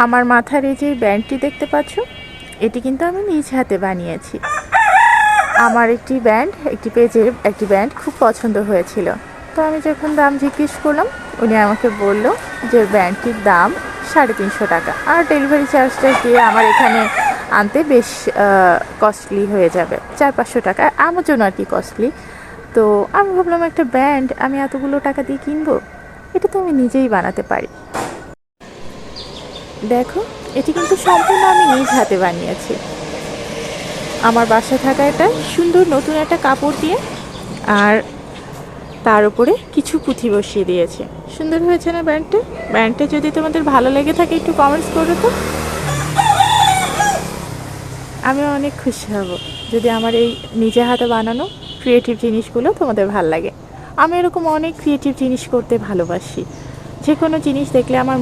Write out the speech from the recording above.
আমার মাথার এই যে ব্যান্ডটি দেখতে পাচ্ছ, এটি কিন্তু আমি নিজ হাতে বানিয়েছি। আমার একটি পেজের একটি ব্যান্ড খুব পছন্দ হয়েছিল। তো আমি যখন দাম জিজ্ঞেস করলাম, উনি আমাকে বলল যে ব্যান্ডটির দাম 350 টাকা, আর ডেলিভারি চার্জটা দিয়ে আমার এখানে আনতে বেশ কস্টলি হয়ে যাবে, 400-500 টাকা আমার জন্য আর কি কস্টলি। তো আমি ভাবলাম একটা ব্যান্ড আমি এতগুলো টাকা দিয়ে কিনবো, এটা তো আমি নিজেই বানাতে পারি। দেখো, এটি কিন্তু সম্পূর্ণ আমি নিজ হাতে বানিয়েছি। আমার বাসায় থাকা একটা সুন্দর নতুন একটা কাপড় দিয়ে, আর তার উপরে কিছু পুঁথি বসিয়ে দিয়েছে। সুন্দর হয়েছে না ব্যান্ডটা যদি তোমাদের ভালো লেগে থাকে একটু কমেন্টস করো তো। আমি অনেক খুশি হব যদি আমার এই নিজে হাতে বানানো ক্রিয়েটিভ জিনিসগুলো তোমাদের ভালো লাগে। আমি এরকম অনেক ক্রিয়েটিভ জিনিস করতে ভালোবাসি। যে কোনো জিনিস দেখলে আমার